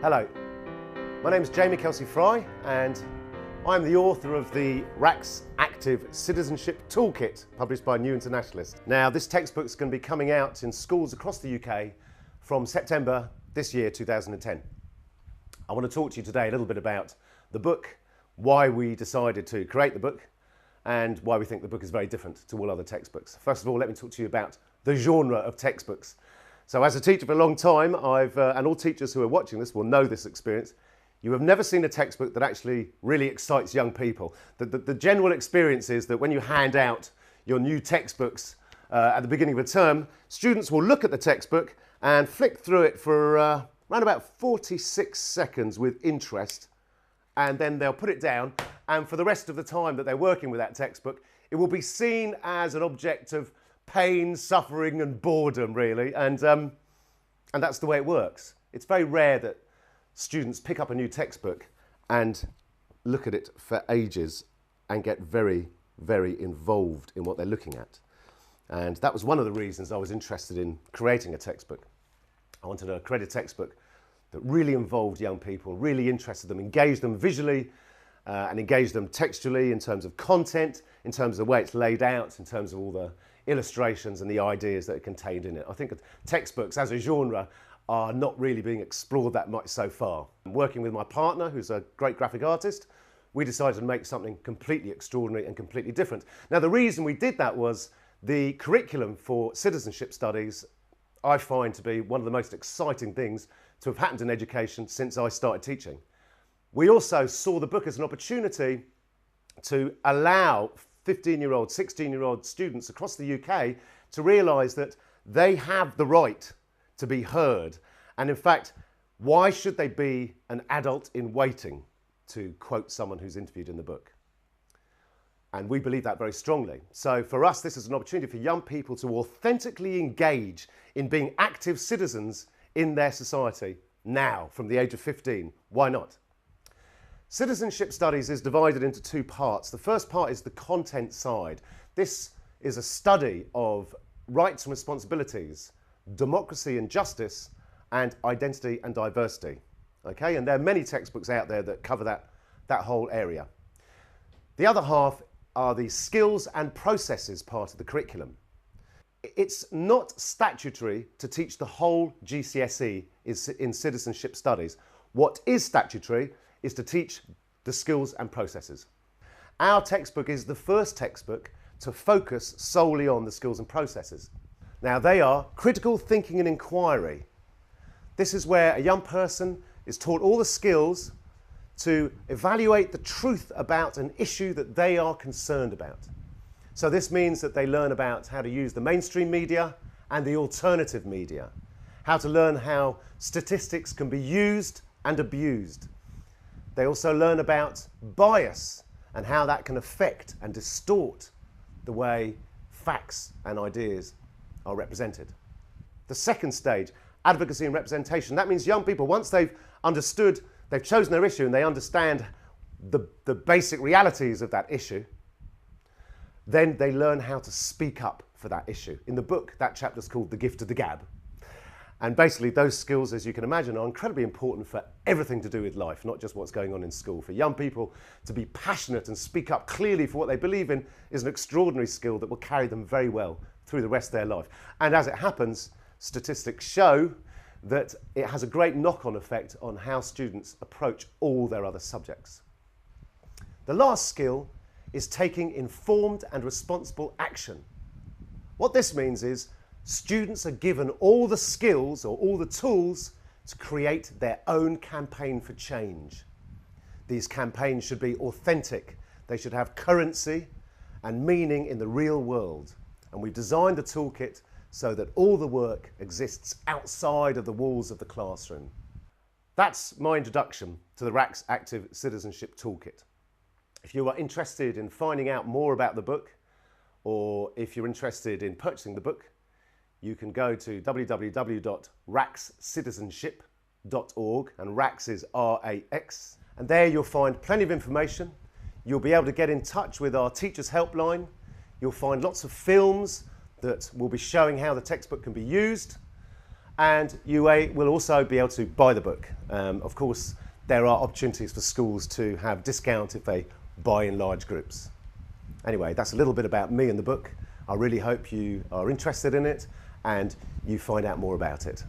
Hello, my name is Kelsey-Fry and I'm the author of the RACS Active Citizenship Toolkit, published by New Internationalist. Now, this textbook is going to be coming out in schools across the UK from September this year, 2010. I want to talk to you today a little bit about the book, why we decided to create the book, and why we think the book is very different to all other textbooks. First of all, let me talk to you about the genre of textbooks. So as a teacher for a long time, and all teachers who are watching this will know this experience, you have never seen a textbook that actually really excites young people. The general experience is that when you hand out your new textbooks at the beginning of a term, students will look at the textbook and flick through it for around about 46 seconds with interest, and then they'll put it down, and for the rest of the time that they're working with that textbook, it will be seen as an object of pain, suffering and boredom, really, and that's the way it works. It's very rare that students pick up a new textbook and look at it for ages and get very, very involved in what they're looking at. And that was one of the reasons I was interested in creating a textbook. I wanted to create a textbook that really involved young people, really interested them, engaged them visually, and engaged them textually in terms of content, in terms of the way it's laid out, in terms of all the illustrations and the ideas that are contained in it. I think textbooks as a genre are not really being explored that much so far. Working with my partner, who's a great graphic artist, we decided to make something completely extraordinary and completely different. Now, the reason we did that was the curriculum for citizenship studies I find to be one of the most exciting things to have happened in education since I started teaching. We also saw the book as an opportunity to allow 15-year-old, 16-year-old students across the UK to realise that they have the right to be heard. And in fact, why should they be an adult in waiting, to quote someone who's interviewed in the book? And we believe that very strongly. So for us, this is an opportunity for young people to authentically engage in being active citizens in their society now, from the age of 15. Why not? Citizenship studies is divided into two parts. The first part is the content side. This is a study of rights and responsibilities, democracy and justice, and identity and diversity. Okay, and there are many textbooks out there that cover that whole area. The other half are the skills and processes part of the curriculum. It's not statutory to teach the whole GCSE in citizenship studies. What is statutory is to teach the skills and processes. Our textbook is the first textbook to focus solely on the skills and processes. Now, they are critical thinking and inquiry. This is where a young person is taught all the skills to evaluate the truth about an issue that they are concerned about. So this means that they learn about how to use the mainstream media and the alternative media, how to learn how statistics can be used and abused. They also learn about bias and how that can affect and distort the way facts and ideas are represented. The second stage, advocacy and representation, that means young people, once they've understood, they've chosen their issue and they understand the basic realities of that issue, then they learn how to speak up for that issue. In the book, that chapter's called The Gift of the Gab. And basically those skills, as you can imagine, are incredibly important for everything to do with life, not just what's going on in school. For young people to be passionate and speak up clearly for what they believe in is an extraordinary skill that will carry them very well through the rest of their life. And as it happens, statistics show that it has a great knock-on effect on how students approach all their other subjects. The last skill is taking informed and responsible action. What this means is students are given all the skills or all the tools to create their own campaign for change. These campaigns should be authentic. They should have currency and meaning in the real world. And we've designed the toolkit so that all the work exists outside of the walls of the classroom. That's my introduction to the RACS Active Citizenship Toolkit. If you are interested in finding out more about the book, or if you're interested in purchasing the book, you can go to www.racscitizenship.org, and RACS is R-A-X, and there you'll find plenty of information. You'll be able to get in touch with our Teachers Helpline. You'll find lots of films that will be showing how the textbook can be used, and you will also be able to buy the book. Of course, there are opportunities for schools to have discount if they buy in large groups. Anyway, that's a little bit about me and the book. I really hope you are interested in it and you find out more about it.